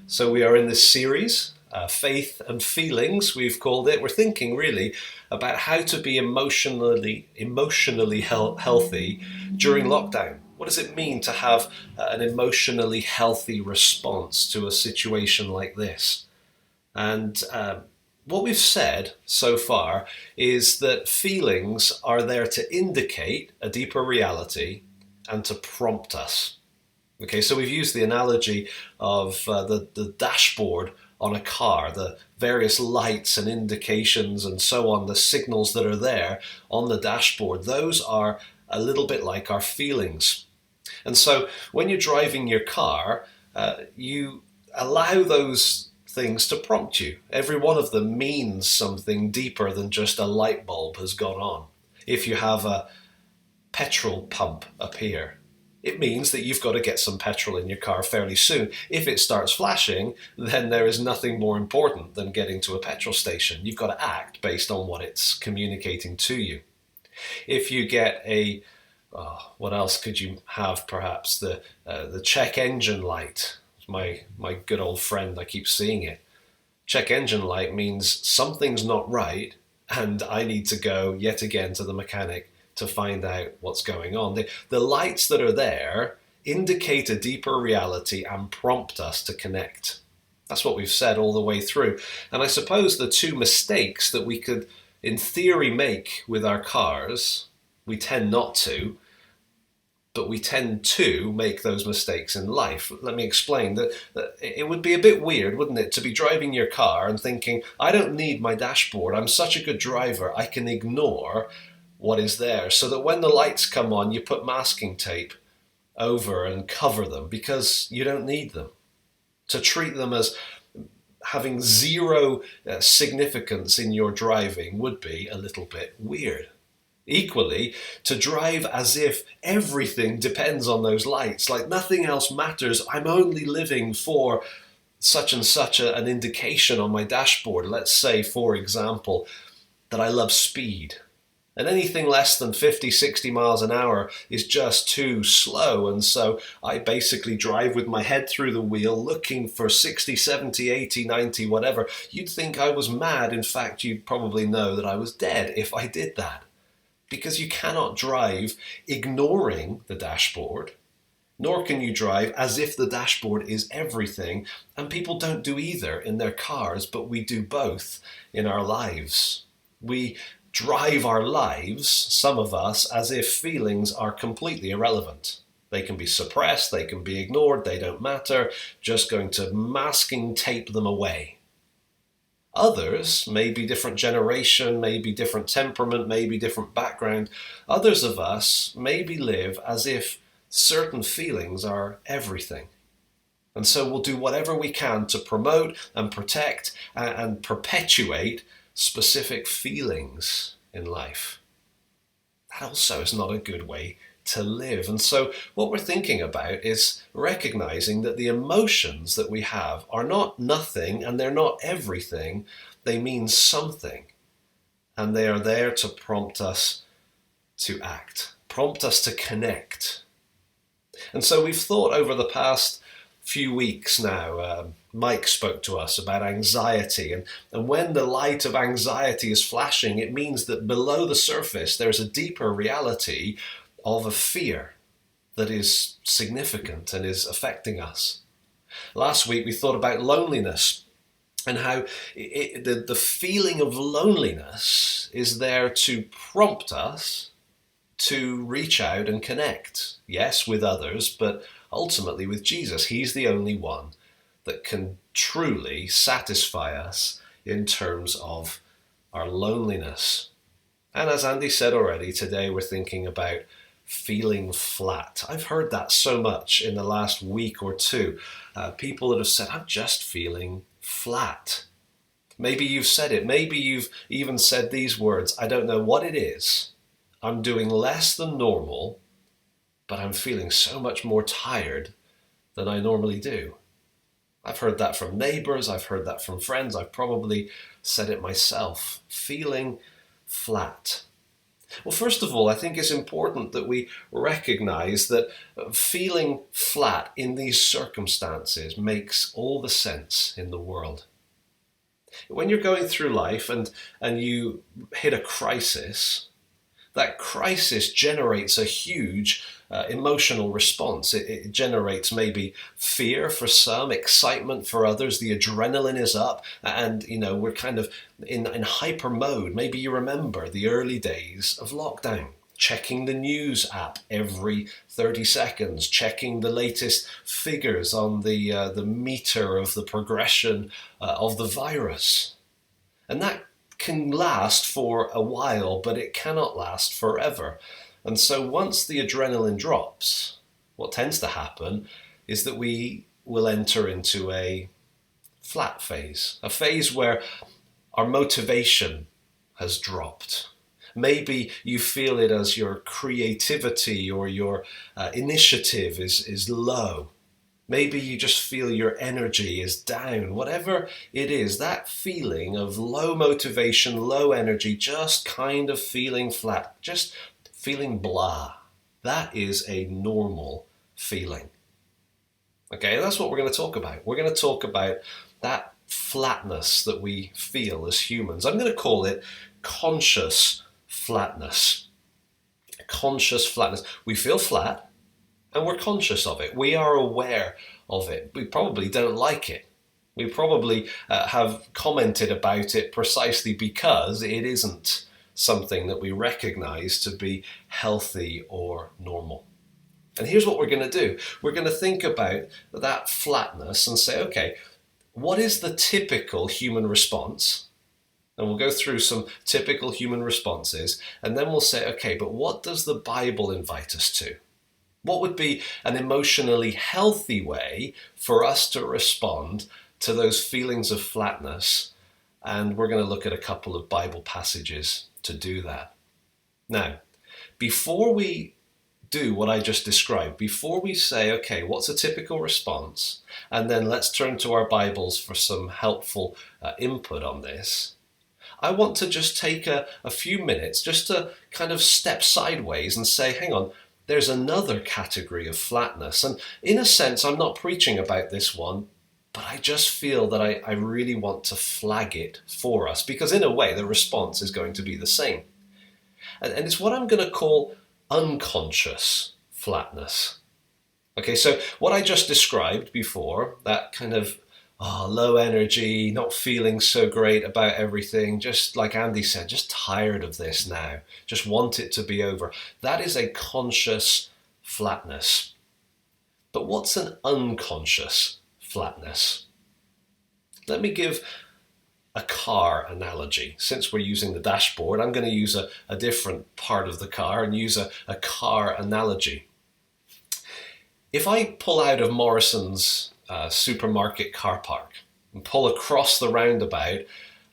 So we are in this series, Faith and Feelings, we've called it. We're thinking really about how to be emotionally healthy during lockdown. What does it mean to have an emotionally healthy response to a situation like this? And what we've said so far is that feelings are there to indicate a deeper reality and to prompt us. Okay, so we've used the analogy of the dashboard on a car, the various lights and indications and so on, the signals that are there on the dashboard. Those are a little bit like our feelings. And so when you're driving your car, you allow those things to prompt you. Every one of them means something deeper than just a light bulb has gone on. If you have a petrol pump appear, it means that you've got to get some petrol in your car fairly soon. If it starts flashing, then there is nothing more important than getting to a petrol station. You've got to act based on what it's communicating to you. If you get what else could you have? Perhaps the check engine light. My good old friend, I keep seeing it. Check engine light means something's not right, and I need to go yet again to the mechanic to find out what's going on. The lights that are there indicate a deeper reality and prompt us to connect. That's what we've said all the way through. And I suppose the two mistakes that we could, in theory, make with our cars, we tend not to, but we tend to make those mistakes in life. Let me explain. That it would be a bit weird, wouldn't it, to be driving your car and thinking, I don't need my dashboard, I'm such a good driver, I can ignore what is there, so that when the lights come on, you put masking tape over and cover them because you don't need them. To treat them as having zero significance in your driving would be a little bit weird. Equally, to drive as if everything depends on those lights, like nothing else matters, I'm only living for such and such an indication on my dashboard. Let's say, for example, that I love speed. And anything less than 50, 60 miles an hour is just too slow. And so I basically drive with my head through the wheel looking for 60, 70, 80, 90, whatever. You'd think I was mad. In fact, you'd probably know that I was dead if I did that. Because you cannot drive ignoring the dashboard, nor can you drive as if the dashboard is everything. And people don't do either in their cars, but we do both in our lives. We drive our lives, some of us, as if feelings are completely irrelevant. They can be suppressed, they can be ignored, they don't matter, just going to masking tape them away. Others, maybe different generation, maybe different temperament, maybe different background, others of us maybe live as if certain feelings are everything. And so we'll do whatever we can to promote and protect and perpetuate specific feelings in life. That also is not a good way to live. And so what we're thinking about is recognizing that the emotions that we have are not nothing and they're not everything. They mean something. And they are there to prompt us to act, prompt us to connect. And so we've thought over the past few weeks now, Mike spoke to us about anxiety, and when the light of anxiety is flashing, it means that below the surface there's a deeper reality of a fear that is significant and is affecting us. Last week we thought about loneliness and how the feeling of loneliness is there to prompt us to reach out and connect. Yes, with others, but ultimately with Jesus. He's the only one that can truly satisfy us in terms of our loneliness. And as Andy said already, today we're thinking about feeling flat. I've heard that so much in the last week or two. People that have said, I'm just feeling flat. Maybe you've said it. Maybe you've even said these words. I don't know what it is. I'm doing less than normal, but I'm feeling so much more tired than I normally do. I've heard that from neighbors, I've heard that from friends, I've probably said it myself, feeling flat. Well, first of all, I think it's important that we recognize that feeling flat in these circumstances makes all the sense in the world. When you're going through life and you hit a crisis, that crisis generates a huge emotional response. It generates maybe fear for some, excitement for others. The adrenaline is up, and we're kind of in hyper mode. Maybe you remember the early days of lockdown. Checking the news app every 30 seconds, checking the latest figures on the meter of the progression of the virus. And that can last for a while, but it cannot last forever. And so once the adrenaline drops, what tends to happen is that we will enter into a flat phase, a phase where our motivation has dropped. Maybe you feel it as your creativity or your initiative is low. Maybe you just feel your energy is down. Whatever it is, that feeling of low motivation, low energy, just kind of feeling flat, just feeling blah. That is a normal feeling. Okay, that's what we're going to talk about. We're going to talk about that flatness that we feel as humans. I'm going to call it conscious flatness. Conscious flatness. We feel flat. And we're conscious of it. We are aware of it. We probably don't like it. We probably have commented about it precisely because it isn't something that we recognize to be healthy or normal. And here's what we're going to do. We're going to think about that flatness and say, okay, what is the typical human response? And we'll go through some typical human responses. And then we'll say, okay, but what does the Bible invite us to? What would be an emotionally healthy way for us to respond to those feelings of flatness? And we're going to look at a couple of Bible passages to do that. Now, before we do what I just described, before we say, okay, what's a typical response? And then let's turn to our Bibles for some helpful input on this. I want to just take a few minutes just to kind of step sideways and say, hang on, there's another category of flatness. And in a sense, I'm not preaching about this one, but I just feel that I really want to flag it for us because in a way, the response is going to be the same. And it's what I'm going to call unconscious flatness. Okay, so what I just described before, that kind of low energy, not feeling so great about everything, just like Andy said, just tired of this now, just want it to be over. That is a conscious flatness. But what's an unconscious flatness? Let me give a car analogy. Since we're using the dashboard, I'm going to use a different part of the car and use a car analogy. If I pull out of Morrison's supermarket car park and pull across the roundabout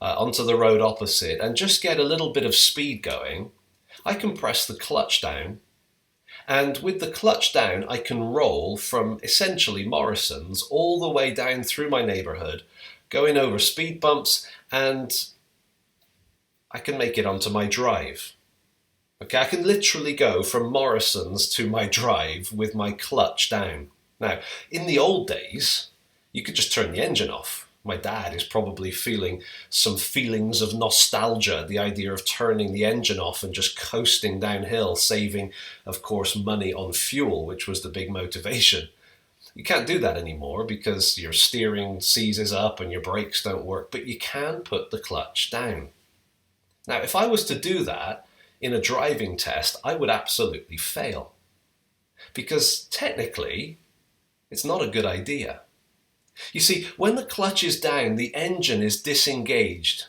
onto the road opposite and just get a little bit of speed going, I can press the clutch down, and with the clutch down I can roll from essentially Morrison's all the way down through my neighbourhood, going over speed bumps, and I can make it onto my drive. Okay, I can literally go from Morrison's to my drive with my clutch down. Now, in the old days, you could just turn the engine off. My dad is probably feeling some feelings of nostalgia, the idea of turning the engine off and just coasting downhill, saving, of course, money on fuel, which was the big motivation. You can't do that anymore because your steering seizes up and your brakes don't work, but you can put the clutch down. Now, if I was to do that in a driving test, I would absolutely fail. Because technically, it's not a good idea. You see, when the clutch is down, the engine is disengaged.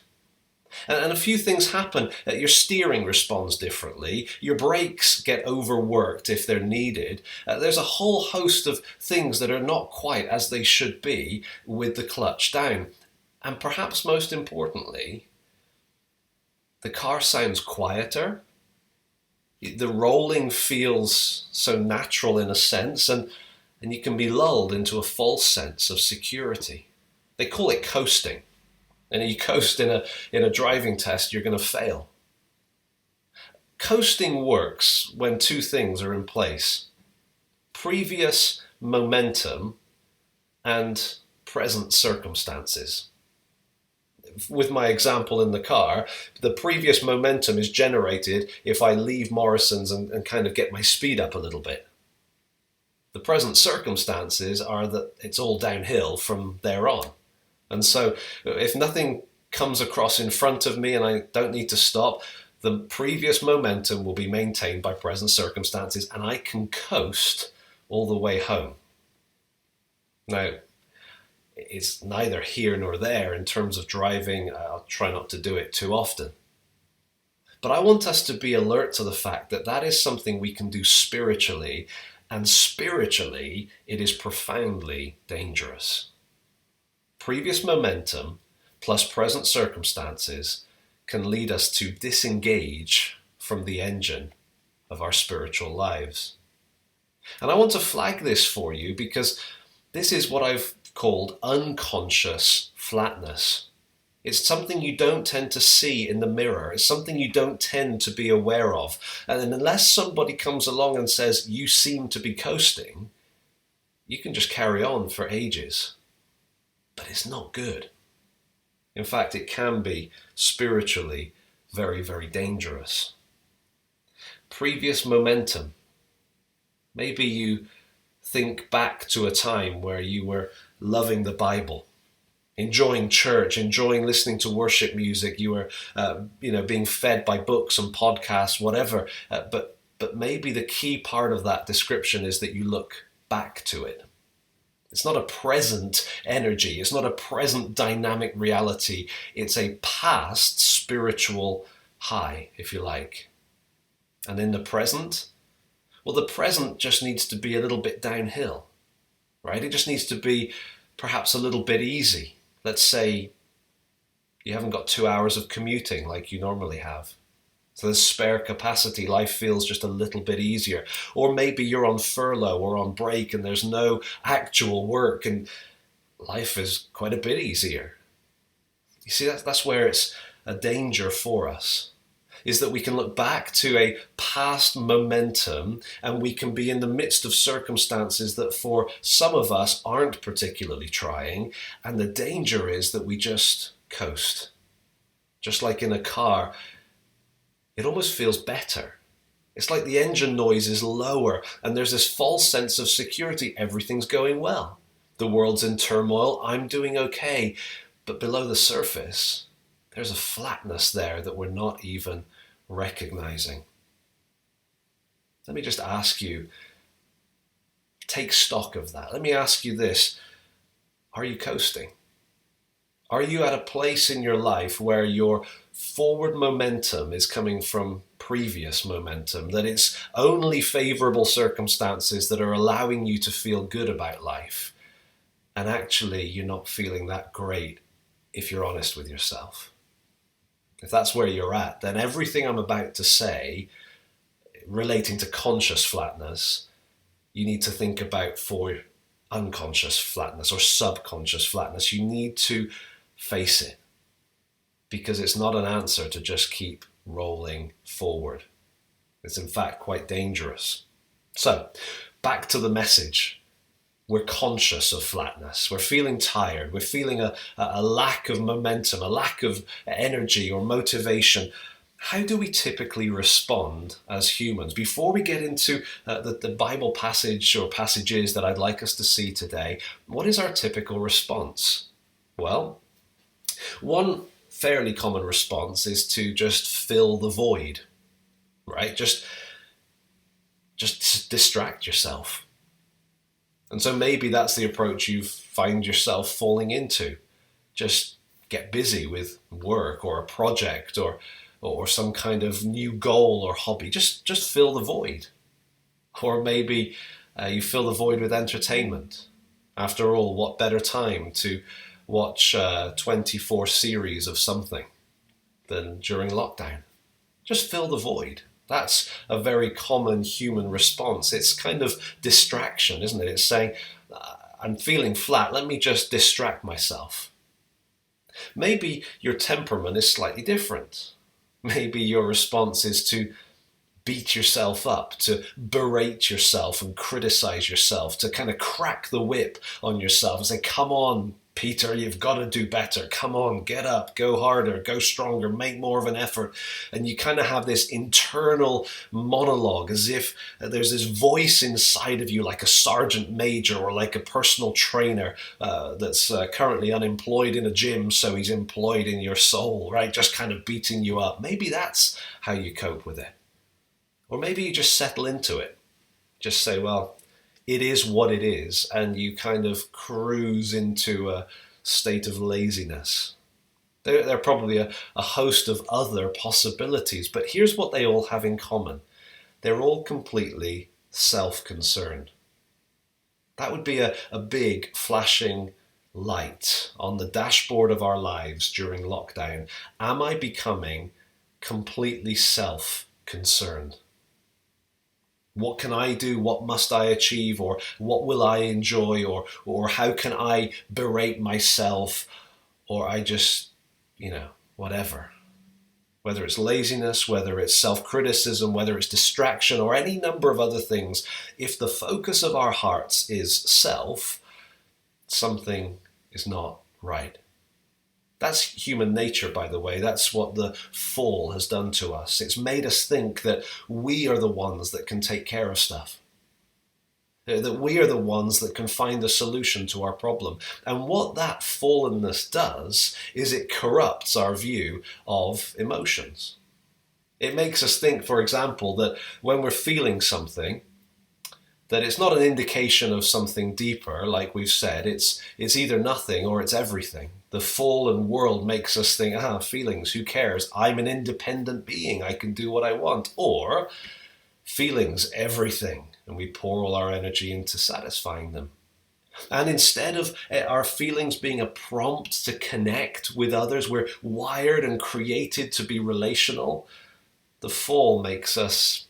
And a few things happen. Your steering responds differently. Your brakes get overworked if they're needed. There's a whole host of things that are not quite as they should be with the clutch down. And perhaps most importantly, the car sounds quieter. The rolling feels so natural in a sense, and you can be lulled into a false sense of security. They call it coasting. And you coast in a driving test, you're going to fail. Coasting works when two things are in place: previous momentum and present circumstances. With my example in the car, the previous momentum is generated if I leave Morrison's and kind of get my speed up a little bit. The present circumstances are that it's all downhill from there on. And so if nothing comes across in front of me and I don't need to stop, the previous momentum will be maintained by present circumstances and I can coast all the way home. Now, it's neither here nor there in terms of driving. I'll try not to do it too often. But I want us to be alert to the fact that that is something we can do spiritually, and spiritually it is profoundly dangerous. Previous momentum plus present circumstances can lead us to disengage from the engine of our spiritual lives. And I want to flag this for you because this is what I've called unconscious flatness. It's something you don't tend to see in the mirror. It's something you don't tend to be aware of. And unless somebody comes along and says, you seem to be coasting, you can just carry on for ages. But it's not good. In fact, it can be spiritually very, very dangerous. Previous momentum. Maybe you think back to a time where you were loving the Bible, enjoying church, enjoying listening to worship music. You were, being fed by books and podcasts, whatever. But maybe the key part of that description is that you look back to it. It's not a present energy. It's not a present dynamic reality. It's a past spiritual high, if you like. And in the present, well, the present just needs to be a little bit downhill, right? It just needs to be perhaps a little bit easy. Let's say you haven't got 2 hours of commuting like you normally have. So there's spare capacity. Life feels just a little bit easier. Or maybe you're on furlough or on break and there's no actual work and life is quite a bit easier. You see, that's where it's a danger for us, is that we can look back to a past momentum and we can be in the midst of circumstances that for some of us aren't particularly trying. And the danger is that we just coast. Just like in a car, it almost feels better. It's like the engine noise is lower and there's this false sense of security. Everything's going well. The world's in turmoil. I'm doing okay. But below the surface, there's a flatness there that we're not even recognizing. Let me just ask you, take stock of that. Let me ask you this. Are you coasting? Are you at a place in your life where your forward momentum is coming from previous momentum, that it's only favorable circumstances that are allowing you to feel good about life, and actually you're not feeling that great if you're honest with yourself? If that's where you're at, then everything I'm about to say relating to conscious flatness, you need to think about for unconscious flatness or subconscious flatness. You need to face it, because it's not an answer to just keep rolling forward. It's in fact quite dangerous. So, back to the message. We're conscious of flatness. We're feeling tired. We're feeling a lack of momentum, a lack of energy or motivation. How do we typically respond as humans? Before we get into the Bible passage or passages that I'd like us to see today, what is our typical response? Well, one fairly common response is to just fill the void, right? Just distract yourself. And so maybe that's the approach you find yourself falling into. Just get busy with work or a project or some kind of new goal or hobby. Just fill the void. Or maybe you fill the void with entertainment. After all, what better time to watch 24 series of something than during lockdown? Just fill the void. That's a very common human response. It's kind of distraction, isn't it? It's saying, I'm feeling flat, let me just distract myself. Maybe your temperament is slightly different. Maybe your response is to beat yourself up, to berate yourself and criticize yourself, to kind of crack the whip on yourself and say, come on, Peter, you've got to do better. Come on, get up, go harder, go stronger, make more of an effort. And you kind of have this internal monologue as if there's this voice inside of you like a sergeant major or like a personal trainer that's currently unemployed in a gym, so he's employed in your soul, right? Just kind of beating you up. Maybe that's how you cope with it. Or maybe you just settle into it. Just say, well, it is what it is, and you kind of cruise into a state of laziness. There are probably a host of other possibilities, but here's what they all have in common. They're all completely self-concerned. That would be a big flashing light on the dashboard of our lives during lockdown. Am I becoming completely self-concerned? What can I do? What must I achieve? Or what will I enjoy? Or how can I berate myself? Or I just, whatever. Whether it's laziness, whether it's self-criticism, whether it's distraction, or any number of other things, if the focus of our hearts is self, something is not right. That's human nature, by the way. That's what the fall has done to us. It's made us think that we are the ones that can take care of stuff. That we are the ones that can find a solution to our problem. And what that fallenness does is it corrupts our view of emotions. It makes us think, for example, that when we're feeling something, that it's not an indication of something deeper, like we've said. It's either nothing or it's everything. The fallen world makes us think, feelings, who cares? I'm an independent being. I can do what I want. Or feelings, everything. And we pour all our energy into satisfying them. And instead of our feelings being a prompt to connect with others, we're wired and created to be relational. The fall makes us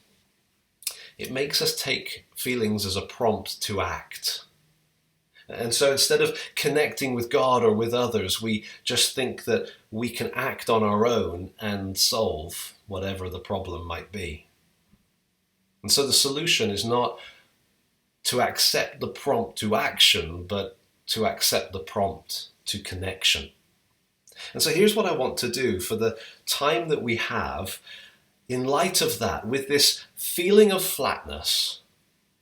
take feelings as a prompt to act. And so instead of connecting with God or with others, we just think that we can act on our own and solve whatever the problem might be. And so the solution is not to accept the prompt to action, but to accept the prompt to connection. And so here's what I want to do for the time that we have. In light of that, with this feeling of flatness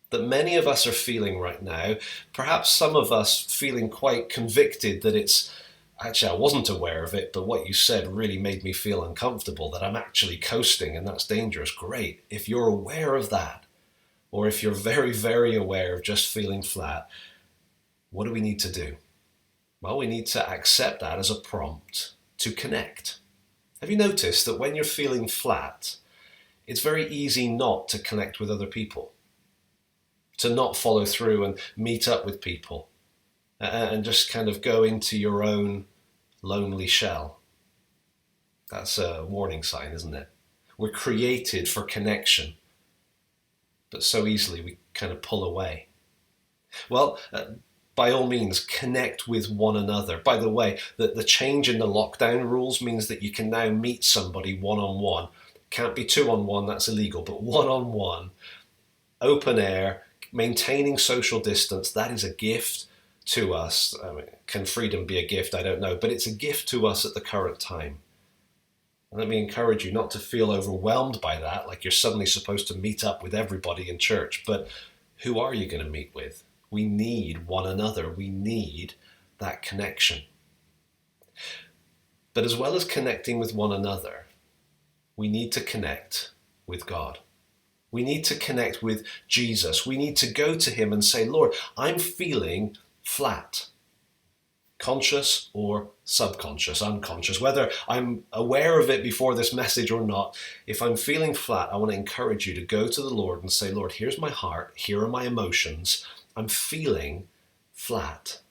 that many of us are feeling right now, perhaps some of us feeling quite convicted that actually I wasn't aware of it, but what you said really made me feel uncomfortable, that I'm actually coasting and that's dangerous. Great. If you're aware of that, or if you're very, very aware of just feeling flat, what do we need to do? Well, we need to accept that as a prompt to connect. Have you noticed that when you're feeling flat, it's very easy not to connect with other people, to not follow through and meet up with people, and just kind of go into your own lonely shell? That's a warning sign, isn't it? We're created for connection, but so easily we kind of pull away. Well, by all means, connect with one another. By the way, the change in the lockdown rules means that you can now meet somebody one-on-one. Can't be two-on-one, that's illegal, but one-on-one, open air, maintaining social distance, that is a gift to us. I mean, can freedom be a gift? I don't know, but it's a gift to us at the current time. And let me encourage you not to feel overwhelmed by that, like you're suddenly supposed to meet up with everybody in church, but who are you going to meet with? We need one another. We need that connection. But as well as connecting with one another, we need to connect with God. We need to connect with Jesus. We need to go to him and say, Lord, I'm feeling flat. Conscious or subconscious, unconscious, whether I'm aware of it before this message or not. If I'm feeling flat, I want to encourage you to go to the Lord and say, Lord, here's my heart. Here are my emotions. I'm feeling flat.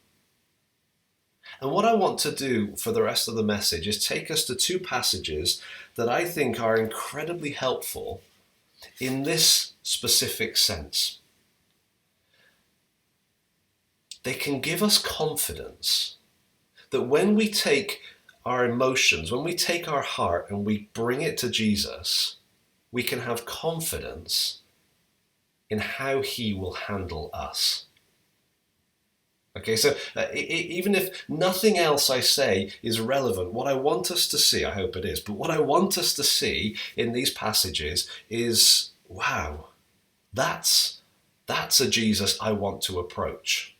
And what I want to do for the rest of the message is take us to two passages that I think are incredibly helpful in this specific sense. They can give us confidence that when we take our emotions, when we take our heart and we bring it to Jesus, we can have confidence in how he will handle us. Okay, so even if nothing else I say is relevant, what I want us to see, I hope it is, but what I want us to see in these passages is, wow, that's a Jesus I want to approach.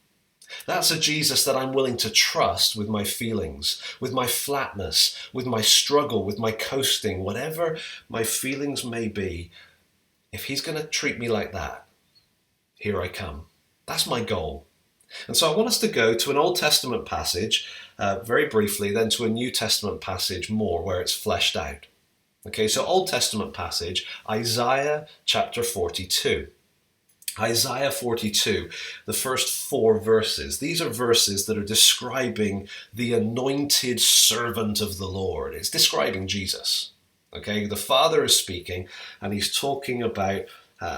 That's a Jesus that I'm willing to trust with my feelings, with my flatness, with my struggle, with my coasting, whatever my feelings may be. If he's going to treat me like that, here I come. That's my goal. And so I want us to go to an Old Testament passage very briefly, then to a New Testament passage more where it's fleshed out. Okay, so Old Testament passage, Isaiah chapter 42. Isaiah 42, the first 4 verses. These are verses that are describing the anointed servant of the Lord. It's describing Jesus. Okay, the Father is speaking and he's talking about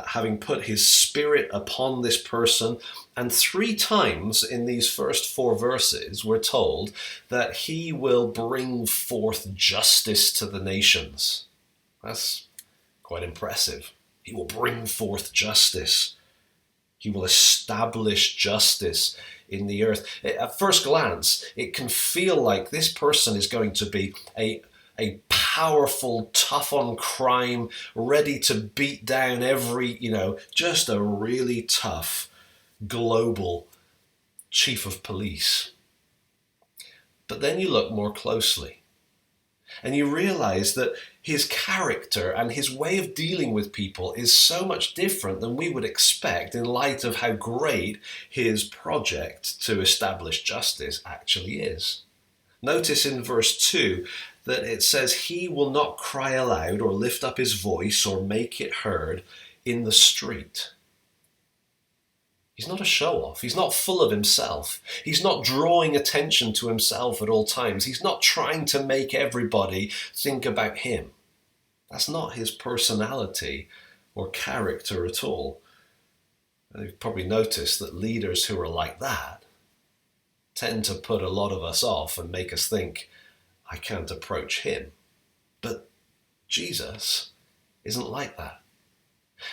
having put his spirit upon this person. And 3 times in these first 4 verses, we're told that he will bring forth justice to the nations. That's quite impressive. He will bring forth justice. He will establish justice in the earth. At first glance, it can feel like this person is going to be a powerful, tough on crime, ready to beat down every, just a really tough global chief of police. But then you look more closely and you realize that his character and his way of dealing with people is so much different than we would expect in light of how great his project to establish justice actually is. Notice in verse 2 that it says he will not cry aloud or lift up his voice or make it heard in the street. He's not a show-off. He's not full of himself. He's not drawing attention to himself at all times. He's not trying to make everybody think about him. That's not his personality or character at all. You've probably noticed that leaders who are like that tend to put a lot of us off and make us think, I can't approach him. But Jesus isn't like that.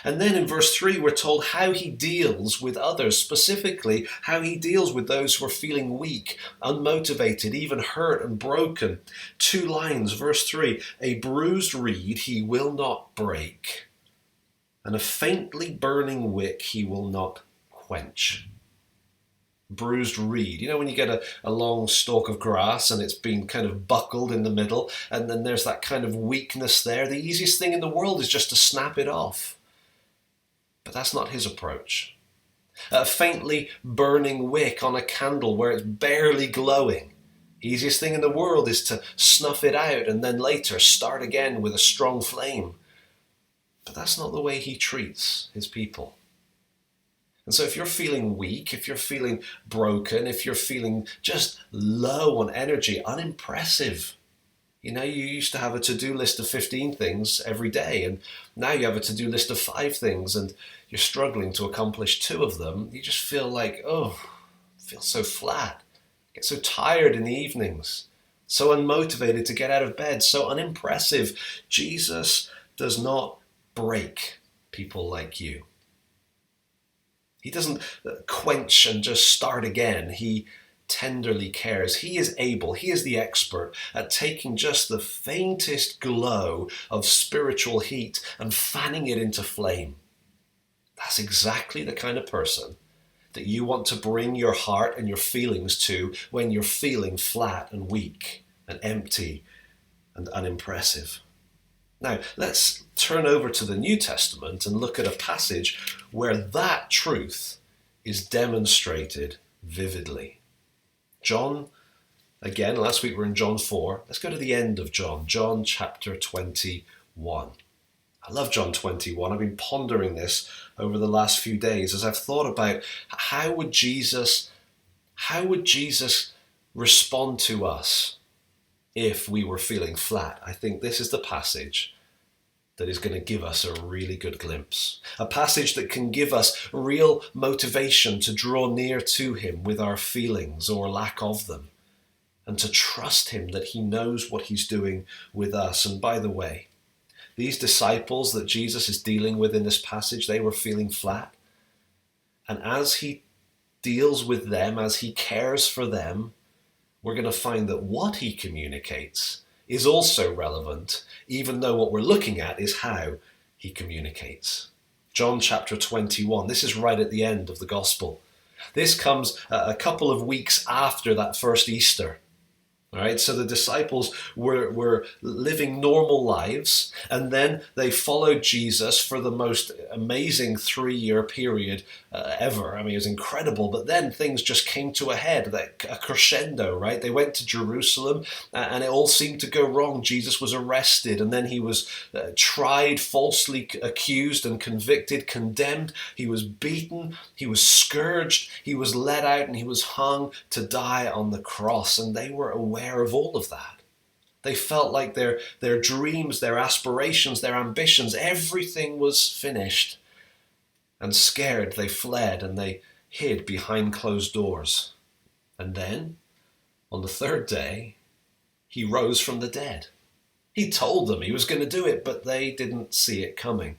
And then in verse 3, we're told how he deals with others, specifically how he deals with those who are feeling weak, unmotivated, even hurt and broken. 2 lines, verse 3, a bruised reed he will not break, and a faintly burning wick he will not quench. Bruised reed. When you get a long stalk of grass and it's been kind of buckled in the middle, and then there's that kind of weakness there, the easiest thing in the world is just to snap it off. But that's not his approach. A faintly burning wick on a candle where it's barely glowing. Easiest thing in the world is to snuff it out and then later start again with a strong flame. But that's not the way he treats his people. And so if you're feeling weak, if you're feeling broken, if you're feeling just low on energy, unimpressive, you used to have a to-do list of 15 things every day, and now you have a to-do list of 5 things, and you're struggling to accomplish 2 of them. You just feel like, feel so flat, get so tired in the evenings, so unmotivated to get out of bed, so unimpressive. Jesus does not break people like you. He doesn't quench and just start again. He tenderly cares. He is able, he is the expert at taking just the faintest glow of spiritual heat and fanning it into flame. That's exactly the kind of person that you want to bring your heart and your feelings to when you're feeling flat and weak and empty and unimpressive. Now, let's turn over to the New Testament and look at a passage where that truth is demonstrated vividly. John, again, last week we were in John 4. Let's go to the end of John, John chapter 21. I love John 21. I've been pondering this over the last few days as I've thought about how would Jesus respond to us if we were feeling flat. I think this is the passage that is going to give us a really good glimpse. A passage that can give us real motivation to draw near to him with our feelings or lack of them, and to trust him that he knows what he's doing with us. And by the way, These disciples that Jesus is dealing with in this passage, they were feeling flat. And as he deals with them, as he cares for them, we're going to find that what he communicates is also relevant, even though what we're looking at is how he communicates. John chapter 21, this is right at the end of the gospel. This comes a couple of weeks after that first Easter. All right, so the disciples were living normal lives, and then they followed Jesus for the most amazing 3-year period ever. I mean, it was incredible. But then things just came to a head, a crescendo, right? They went to Jerusalem, and it all seemed to go wrong. Jesus was arrested, and then he was tried, falsely accused and convicted, condemned. He was beaten, he was scourged, he was led out, and he was hung to die on the cross. And they were aware of all of that. They felt like their dreams, their aspirations, their ambitions, everything was finished. And scared, they fled and they hid behind closed doors. And then, on the third day, he rose from the dead. He told them he was going to do it, but they didn't see it coming.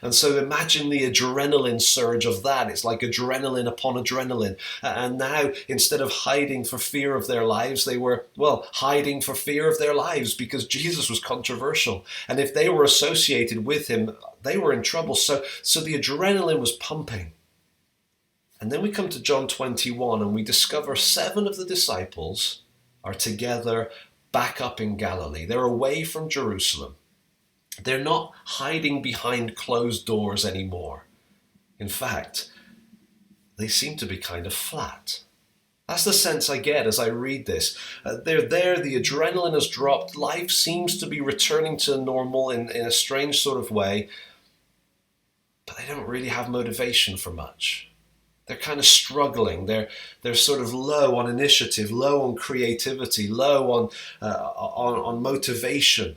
And so imagine the adrenaline surge of that. It's like adrenaline upon adrenaline. And now, instead of hiding for fear of their lives, they were, hiding for fear of their lives because Jesus was controversial. And if they were associated with him, they were in trouble. So the adrenaline was pumping. And then we come to John 21 and we discover 7 of the disciples are together back up in Galilee. They're away from Jerusalem. They're not hiding behind closed doors anymore. In fact, they seem to be kind of flat. That's the sense I get as I read this. They're there, the adrenaline has dropped, life seems to be returning to normal in a strange sort of way, but they don't really have motivation for much. They're kind of struggling. They're sort of low on initiative, low on creativity, low on motivation.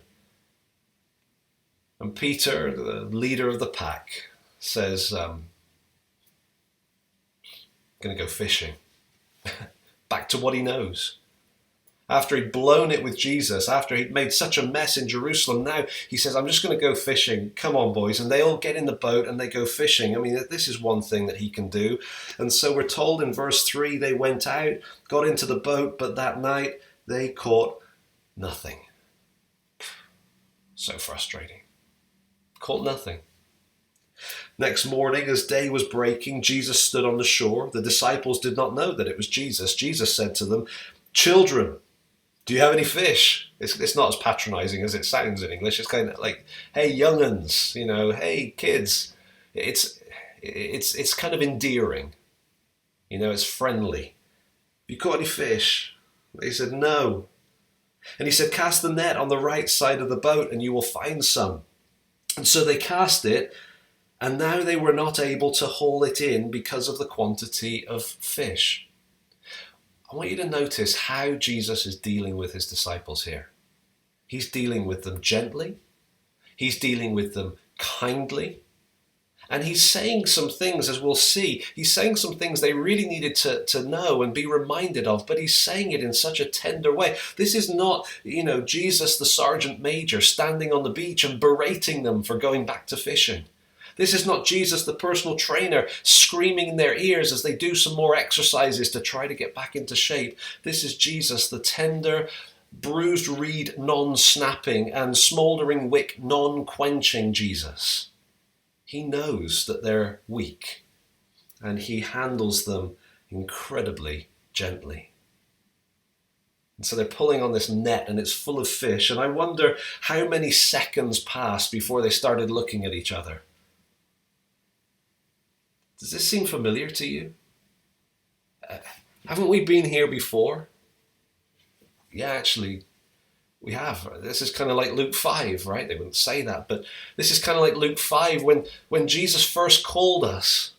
And Peter, the leader of the pack, says, I'm going to go fishing. Back to what he knows. After he'd blown it with Jesus, after he'd made such a mess in Jerusalem, now he says, I'm just going to go fishing. Come on, boys. And they all get in the boat and they go fishing. I mean, this is one thing that he can do. And so we're told in verse 3, they went out, got into the boat, but that night they caught nothing. So frustrating. Caught nothing. Next morning, as day was breaking, Jesus stood on the shore. The disciples did not know that it was Jesus. Jesus said to them, Children, do you have any fish? It's not as patronizing as it sounds in English. It's kind of like, hey, young'uns, hey, kids. It's kind of endearing. It's friendly. Have you caught any fish? They said, no. And he said, cast the net on the right side of the boat and you will find some. And so they cast it, and now they were not able to haul it in because of the quantity of fish. I want you to notice how Jesus is dealing with his disciples here. He's dealing with them gently. He's dealing with them kindly. And he's saying some things, as we'll see, he's saying some things they really needed to know and be reminded of, but he's saying it in such a tender way. This is not, Jesus, the sergeant major, standing on the beach and berating them for going back to fishing. This is not Jesus, the personal trainer, screaming in their ears as they do some more exercises to try to get back into shape. This is Jesus, the tender, bruised reed non-snapping and smouldering wick non-quenching Jesus. He knows that they're weak, and he handles them incredibly gently. And so they're pulling on this net, and it's full of fish, and I wonder how many seconds passed before they started looking at each other. Does this seem familiar to you? Haven't we been here before? Yeah, actually, we have. This is kind of like Luke 5, right? They wouldn't say that, but this is kind of like Luke 5 when Jesus first called us.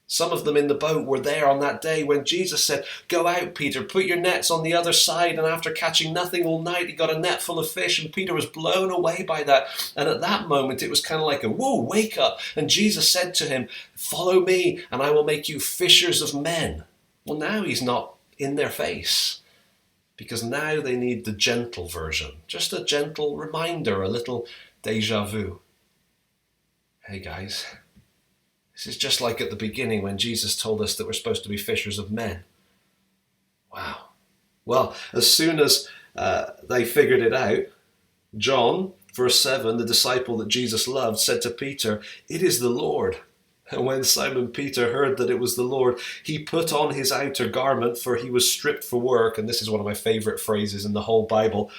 Some of them in the boat were there on that day when Jesus said, go out, Peter, put your nets on the other side. And after catching nothing all night, he got a net full of fish, and Peter was blown away by that. And at that moment, it was kind of like a, whoa, wake up. And Jesus said to him, follow me and I will make you fishers of men. Well, now he's not in their face, because now they need the gentle version, just a gentle reminder, a little Deja vu. Hey guys, this is just like at the beginning when Jesus told us that we're supposed to be fishers of men. Wow. Well, as soon as they figured it out, John, verse 7, the disciple that Jesus loved, said to Peter, "It is the Lord." And when Simon Peter heard that it was the Lord, he put on his outer garment, for he was stripped for work. And this is one of my favorite phrases in the whole Bible.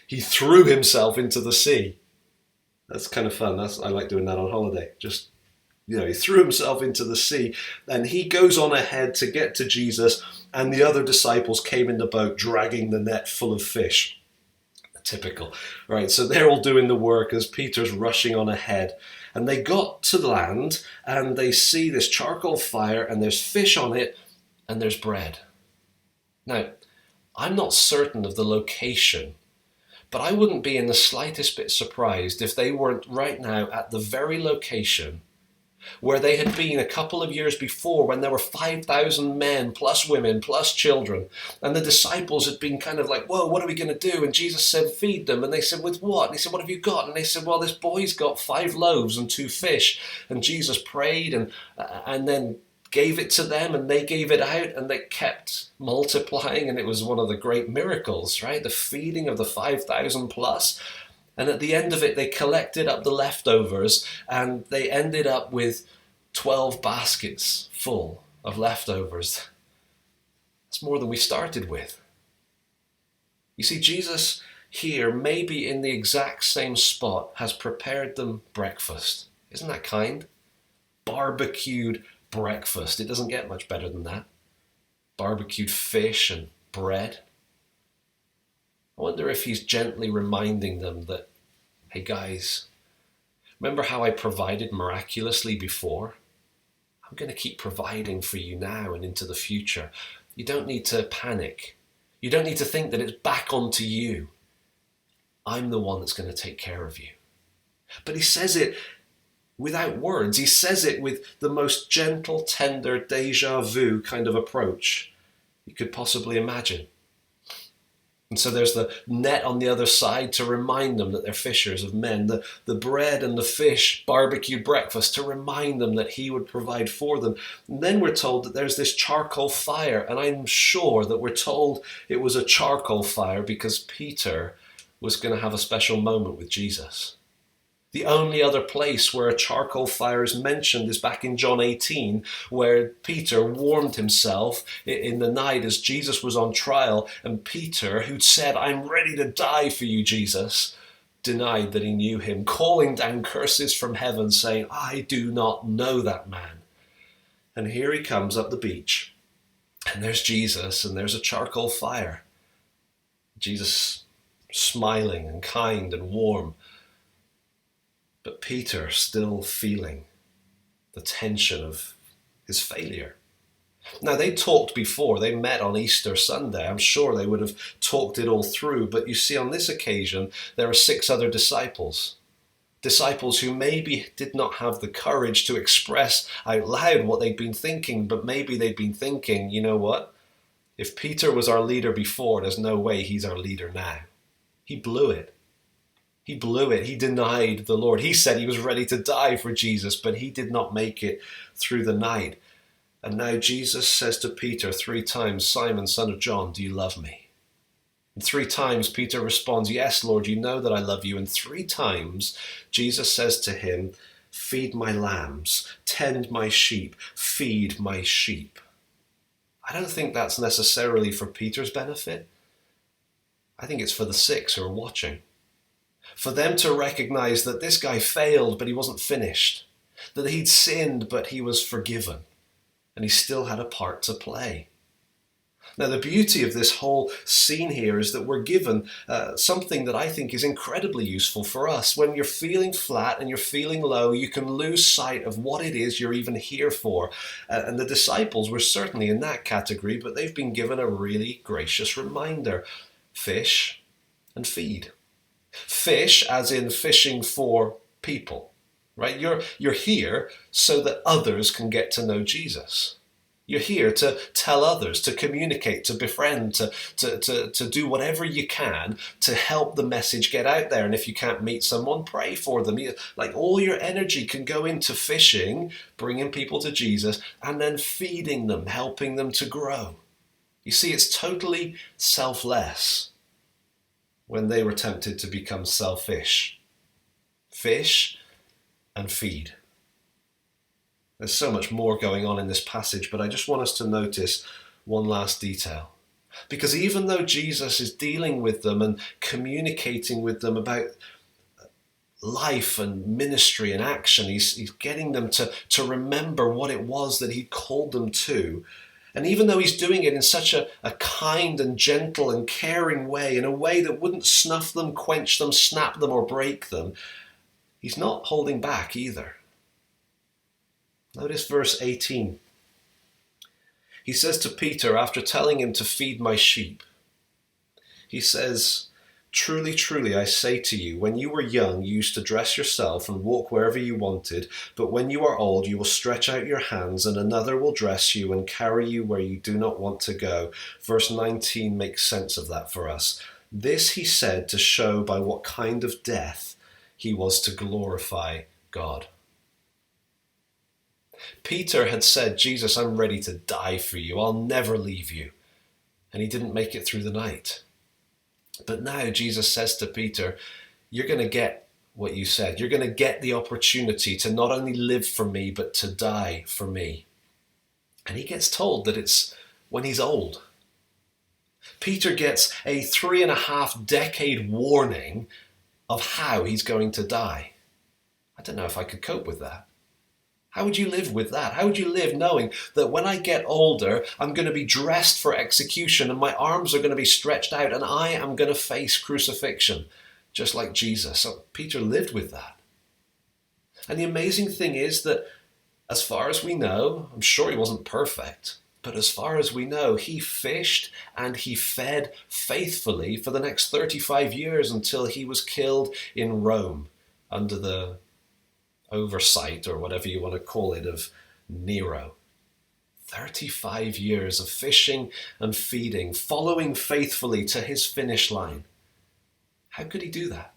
He threw himself into the sea. That's kind of fun. I like doing that on holiday. Just, he threw himself into the sea. And he goes on ahead to get to Jesus. And the other disciples came in the boat, dragging the net full of fish. Typical. Right, so they're all doing the work as Peter's rushing on ahead. And they got to land and they see this charcoal fire and there's fish on it and there's bread. Now, I'm not certain of the location, but I wouldn't be in the slightest bit surprised if they weren't right now at the very location where they had been a couple of years before when there were 5,000 men plus women plus children. And the disciples had been kind of like, whoa, what are we going to do? And Jesus said, feed them. And they said, with what? And he said, what have you got? And they said, well, this boy's got 5 loaves and 2 fish. And Jesus prayed and then gave it to them and they gave it out and they kept multiplying. And it was one of the great miracles, right? The feeding of the 5,000 plus. And at the end of it, they collected up the leftovers and they ended up with 12 baskets full of leftovers. That's more than we started with. You see, Jesus here, maybe in the exact same spot, has prepared them breakfast. Isn't that kind? Barbecued breakfast. It doesn't get much better than that. Barbecued fish and bread. I wonder if he's gently reminding them that, hey guys, remember how I provided miraculously before? I'm going to keep providing for you now and into the future. You don't need to panic. You don't need to think that it's back onto you. I'm the one that's going to take care of you. But he says it without words. He says it with the most gentle, tender, deja vu kind of approach you could possibly imagine. And so there's the net on the other side to remind them that they're fishers of men. The bread and the fish, barbecued breakfast, to remind them that he would provide for them. And then we're told that there's this charcoal fire. And I'm sure that we're told it was a charcoal fire because Peter was going to have a special moment with Jesus. The only other place where a charcoal fire is mentioned is back in John 18, where Peter warmed himself in the night as Jesus was on trial. And Peter, who'd said, I'm ready to die for you, Jesus, denied that he knew him, calling down curses from heaven, saying, I do not know that man. And here he comes up the beach, and there's Jesus, and there's a charcoal fire. Jesus smiling and kind and warm. But Peter still feeling the tension of his failure. Now, they talked before. They met on Easter Sunday. I'm sure they would have talked it all through. But you see, on this occasion, there are 6 other disciples. Disciples who maybe did not have the courage to express out loud what they'd been thinking. But maybe they'd been thinking, you know what? If Peter was our leader before, there's no way he's our leader now. He blew it. He blew it. He denied the Lord. He said he was ready to die for Jesus, but he did not make it through the night. And now Jesus says to Peter 3 times, Simon, son of John, do you love me? And 3 times Peter responds, yes, Lord, you know that I love you. And 3 times Jesus says to him, feed my lambs, tend my sheep, feed my sheep. I don't think that's necessarily for Peter's benefit. I think it's for the 6 who are watching. For them to recognize that this guy failed, but he wasn't finished. That he'd sinned, but he was forgiven. And he still had a part to play. Now, the beauty of this whole scene here is that we're given something that I think is incredibly useful for us. When you're feeling flat and you're feeling low, you can lose sight of what it is you're even here for. And the disciples were certainly in that category, but they've been given a really gracious reminder. Fish and feed. Fish as in fishing for people, right? You're here so that others can get to know Jesus. You're here to tell others, to communicate, to befriend, to do whatever you can to help the message get out there. And if you can't meet someone, pray for them. Like all your energy can go into fishing, bringing people to Jesus, and then feeding them, helping them to grow. You see, it's totally selfless when they were tempted to become selfish. Fish and feed. There's so much more going on in this passage, but I just want us to notice one last detail. Because even though Jesus is dealing with them and communicating with them about life and ministry and action, he's getting them to remember what it was that he called them to. And even though he's doing it in such a kind and gentle and caring way, in a way that wouldn't snuff them, quench them, snap them, or break them, he's not holding back either. Notice verse 18. He says to Peter, after telling him to feed my sheep, he says, "Truly, truly, I say to you, when you were young, you used to dress yourself and walk wherever you wanted. But when you are old, you will stretch out your hands and another will dress you and carry you where you do not want to go." Verse 19 makes sense of that for us. This he said to show by what kind of death he was to glorify God. Peter had said, "Jesus, I'm ready to die for you. I'll never leave you." And he didn't make it through the night. But now Jesus says to Peter, you're going to get what you said. You're going to get the opportunity to not only live for me, but to die for me. And he gets told that it's when he's old. Peter gets a 3.5 decade warning of how he's going to die. I don't know if I could cope with that. How would you live with that? How would you live knowing that when I get older, I'm going to be dressed for execution and my arms are going to be stretched out and I am going to face crucifixion, just like Jesus? So Peter lived with that. And the amazing thing is that as far as we know, I'm sure he wasn't perfect, but as far as we know, he fished and he fed faithfully for the next 35 years until he was killed in Rome under the oversight, or whatever you want to call it, of Nero. 35 years of fishing and feeding, following faithfully to his finish line. How could he do that?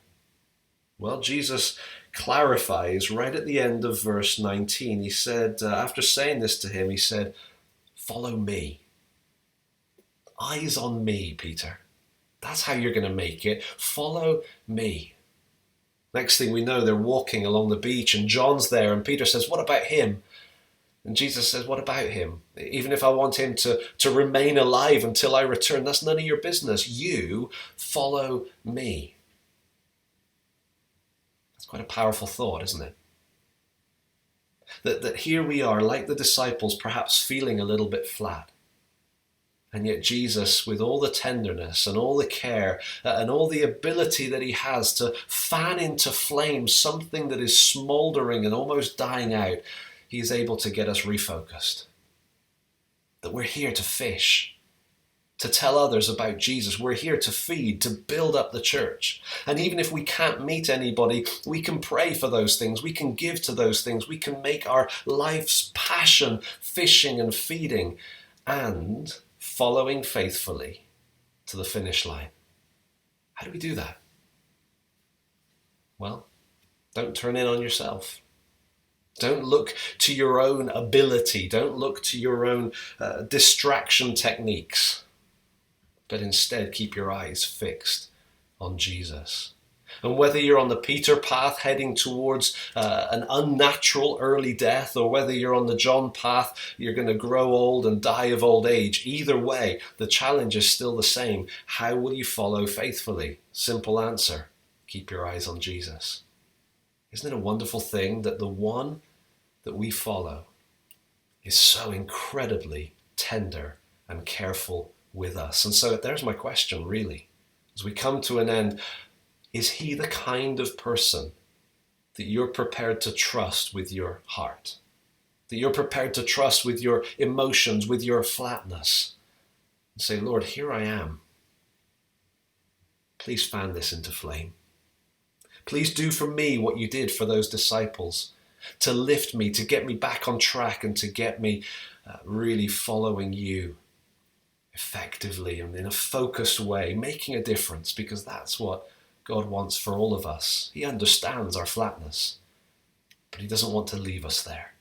Well, Jesus clarifies right at the end of verse 19. He said, after saying this to him, he said, "Follow me." Eyes on me, Peter. That's how you're going to make it. Follow me. Next thing we know, they're walking along the beach and John's there and Peter says, "What about him?" And Jesus says, "What about him? Even if I want him to remain alive until I return, that's none of your business. You follow me." That's quite a powerful thought, isn't it? That here we are, like the disciples, perhaps feeling a little bit flat. And yet Jesus, with all the tenderness and all the care and all the ability that he has to fan into flame something that is smouldering and almost dying out, he is able to get us refocused. That we're here to fish, to tell others about Jesus. We're here to feed, to build up the church. And even if we can't meet anybody, we can pray for those things. We can give to those things. We can make our life's passion fishing and feeding and following faithfully to the finish line. How do we do that? Well, don't turn in on yourself. Don't look to your own ability. Don't look to your own distraction techniques. But instead, keep your eyes fixed on Jesus. And whether you're on the Peter path heading towards an unnatural early death, or whether you're on the John path, you're going to grow old and die of old age, either way, the challenge is still the same. How will you follow faithfully? Simple answer: keep your eyes on Jesus. Isn't it a wonderful thing that the one that we follow is so incredibly tender and careful with us? And so there's my question, really. As we come to an end, is he the kind of person that you're prepared to trust with your heart? That you're prepared to trust with your emotions, with your flatness? And say, "Lord, here I am. Please fan this into flame. Please do for me what you did for those disciples. to lift me, to get me back on track, and to get me really following you effectively and in a focused way, making a difference, because that's what God wants for all of us. He understands our flatness, but he doesn't want to leave us there.